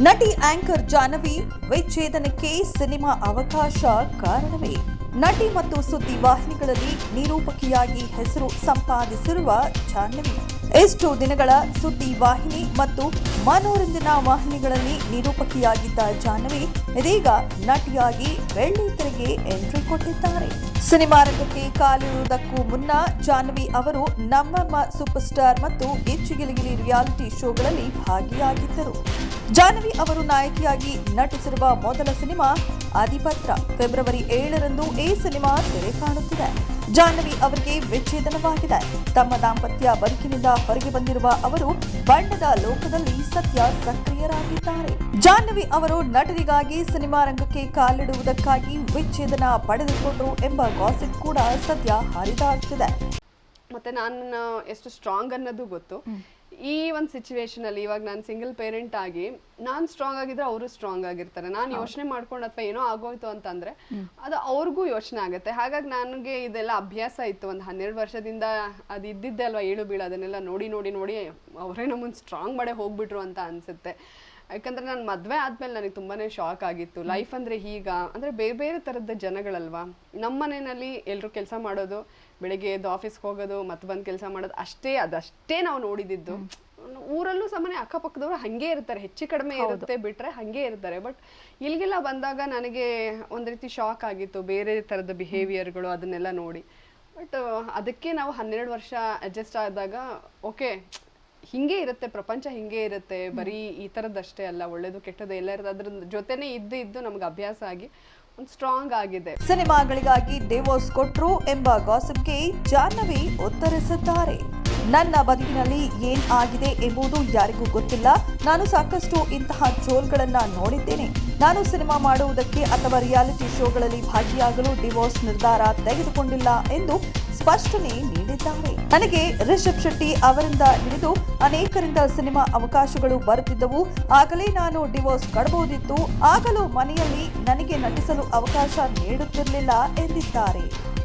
ನಟಿ anchor Jahnavi ವಿಚ್ಛೇದನಕ್ಕೆ cinema ಅವಕಾಶ ಕಾರಣವೇ? ನಟಿ ಮತ್ತು ಸುದ್ದಿ ವಾಹಿನಿಗಳಲ್ಲಿ ನಿರೂಪಕಿಯಾಗಿ ಹೆಸರು ಸಂಪಾದಿಸಿರುವ ಜಾಹ್ನವಿ ಎಷ್ಟು ದಿನಗಳ ಸುದ್ದಿ ವಾಹಿನಿ ಮತ್ತು ಮನೋರಂಜನಾ ವಾಹಿನಿಗಳಲ್ಲಿ ನಿರೂಪಕಿಯಾಗಿದ್ದ ಜಾಹ್ನವಿ ಇದೀಗ ನಟಿಯಾಗಿ ಬೆಳ್ಳಿತೆರೆಗೆ ಎಂಟ್ರಿ ಕೊಟ್ಟಿದ್ದಾರೆ. ಸಿನಿಮಾ ರಂಗಕ್ಕೆ ಕಾಲಿಡುವುದಕ್ಕೂ ಮುನ್ನ ಜಾಹ್ನವಿ ಅವರು ನಮ್ಮಮ್ಮ ಸೂಪರ್ ಸ್ಟಾರ್ ಮತ್ತು ಗಿಚ್ಚಿಗಿಲಿಗಿಲಿ ರಿಯಾಲಿಟಿ ಶೋಗಳಲ್ಲಿ ಭಾಗಿಯಾಗಿದ್ದರು. ಜಾಹ್ನವಿ ಅವರು ನಾಯಕಿಯಾಗಿ ನಟಿಸಿರುವ ಮೊದಲ ಸಿನಿಮಾ ಆದಿಪತ್ರ. ಫೆಬ್ರವರಿ 7ರಂದು ಈ ಸಿನಿಮಾ ತೆರೆ ಕಾಣುತ್ತಿದೆ. ಜಾಹ್ನವಿ ಅವರಿಗೆ ವಿಚ್ಛೇದನವಾಗಿದೆ. ತಮ್ಮ ದಾಂಪತ್ಯ ಬದುಕಿನಿಂದ ಹೊರಗೆ ಬಂದಿರುವ ಅವರು ಬಣ್ಣದ ಲೋಕದಲ್ಲಿ ಸದ್ಯ ಸಕ್ರಿಯರಾಗಿದ್ದಾರೆ. ಜಾಹ್ನವಿ ಅವರು ನಟರಿಗಾಗಿ ಸಿನಿಮಾ ರಂಗಕ್ಕೆ ಕಾಲಿಡುವುದಕ್ಕಾಗಿ ವಿಚ್ಛೇದನ ಪಡೆದುಕೊಂಡರು ಎಂಬ ಗಾಸಿಪ್ ಕೂಡ ಸದ್ಯ ಹರಿದಾಡುತ್ತಿದೆ. ಮತ್ತೆ ನಾನು ಎಷ್ಟು ಸ್ಟ್ರಾಂಗ್ ಅನ್ನೋದು ಗೊತ್ತು. ಈ ಒಂದು ಸಿಚುವೇಶನ್ ಅಲ್ಲಿ ಇವಾಗ ನಾನು ಸಿಂಗಲ್ ಪೇರೆಂಟ್ ಆಗಿ ನಾನು ಸ್ಟ್ರಾಂಗ್ ಆಗಿದ್ರೆ ಅವರು ಸ್ಟ್ರಾಂಗ್ ಆಗಿರ್ತಾರೆ. ನಾನು ಯೋಚನೆ ಮಾಡ್ಕೊಂಡು ಅಥವಾ ಏನೋ ಆಗೋಯ್ತು ಅಂತಂದ್ರೆ ಅದು ಅವ್ರಿಗೂ ಯೋಚನೆ ಆಗುತ್ತೆ. ಹಾಗಾಗಿ ನನಗೆ ಇದೆಲ್ಲ ಅಭ್ಯಾಸ ಇತ್ತು. ಒಂದು 12 ವರ್ಷದಿಂದ ಅದು ಇದ್ದಿದ್ದೆ ಅಲ್ವಾ, ಏಳು ಬೀಳು ಅದನ್ನೆಲ್ಲ ನೋಡಿ ನೋಡಿ ನೋಡಿ ಅವರೇ ನಮ್ಮನ್ನು ಸ್ಟ್ರಾಂಗ್ ಮಾಡೇ ಹೋಗ್ಬಿಟ್ರು ಅಂತ ಅನ್ಸುತ್ತೆ. ಯಾಕಂದ್ರೆ ನಾನು ಮದುವೆ ಆದ್ಮೇಲೆ ನನಗೆ ತುಂಬಾನೇ ಶಾಕ್ ಆಗಿತ್ತು. ಲೈಫ್ ಅಂದ್ರೆ ಈಗ ಅಂದ್ರೆ ಬೇರೆ ಬೇರೆ ತರದ ಜನಗಳಲ್ವಾ. ನಮ್ಮ ಮನೆಯಲ್ಲಿ ಎಲ್ಲರೂ ಕೆಲಸ ಮಾಡೋದು, ಬೆಳಿಗ್ಗೆ ಎದ್ದು ಆಫೀಸ್ಗೆ ಹೋಗೋದು, ಮತ್ತೆ ಬಂದು ಕೆಲಸ ಮಾಡೋದು, ಅದಷ್ಟೇ ನಾವು ನೋಡಿದ್ದು. ಊರಲ್ಲೂ ಸಾಮಾನ್ಯ ಅಕ್ಕಪಕ್ಕದವರು ಹಂಗೆ ಇರ್ತಾರೆ, ಹೆಚ್ಚು ಕಡಿಮೆ ಇರುತ್ತೆ ಬಿಟ್ರೆ ಹಂಗೆ ಇರ್ತಾರೆ. ಬಟ್ ಇಲ್ಲಿಗೆಲ್ಲ ಬಂದಾಗ ನನಗೆ ಒಂದ್ ರೀತಿ ಶಾಕ್ ಆಗಿತ್ತು, ಬೇರೆ ತರದ ಬಿಹೇವಿಯರ್ಗಳು ಅದನ್ನೆಲ್ಲ ನೋಡಿ. ಬಟ್ ಅದಕ್ಕೆ ನಾವು 12 ವರ್ಷ ಅಡ್ಜಸ್ಟ್ ಆದಾಗ ಓಕೆ ಹಿಂಗೆ ಇರುತ್ತೆ ಪ್ರಪಂಚ, ಹಿಂಗೆ ಇರುತ್ತೆ, ಬರೀ ಈ ಥರದ್ದಷ್ಟೇ ಅಲ್ಲ, ಒಳ್ಳೇದು ಕೆಟ್ಟದ್ದು ಎಲ್ಲ ಇರುತ್ತೆ. ಅದ್ರ ಜೊತೆನೆ ಇದ್ದು ನಮ್ಗೆ ಅಭ್ಯಾಸ ಆಗಿ ಒಂದು ಸ್ಟ್ರಾಂಗ್ ಆಗಿದೆ. ಸಿನಿಮಾಗಳಿಗಾಗಿ ಡಿವೋರ್ಸ್ ಕೊಟ್ರು ಎಂಬ ಗಾಸಿಪ್ಗೆ ಜಾಹ್ನವಿ ಉತ್ತರಿಸಿದ್ದಾರೆ. ನನ್ನ ಬದುಕಿನಲ್ಲಿ ಏನ್ ಆಗಿದೆ ಎಂಬುದು ಯಾರಿಗೂ ಗೊತ್ತಿಲ್ಲ. ನಾನು ಸಾಕಷ್ಟು ಇಂತಹ ಟ್ರೋಲ್ಗಳನ್ನ ನೋಡಿದ್ದೇನೆ. ನಾನು ಸಿನಿಮಾ ಮಾಡುವುದಕ್ಕೆ ಅಥವಾ ರಿಯಾಲಿಟಿ ಶೋಗಳಲ್ಲಿ ಭಾಗಿಯಾಗಲು ಡಿವೋರ್ಸ್ ನಿರ್ಧಾರ ತೆಗೆದುಕೊಂಡಿಲ್ಲ ಎಂದು ಸ್ಪಷ್ಟನೆ ನೀಡಿದ್ದಾರೆ. ನನಗೆ ರಿಷಬ್ ಶೆಟ್ಟಿ ಅವರಿಂದ ಹಿಡಿದು ಅನೇಕರಿಂದ ಸಿನಿಮಾ ಅವಕಾಶಗಳು ಬರುತ್ತಿದ್ದವು. ಆಗಲೇ ನಾನು ಡಿವೋರ್ಸ್ ಕೊಡಬಹುದಿತ್ತು. ಆಗಲೂ ಮನೆಯಲ್ಲಿ ನನಗೆ ನಟಿಸಲು ಅವಕಾಶ ನೀಡುತ್ತಿರಲಿಲ್ಲ ಎಂದಿದ್ದಾರೆ.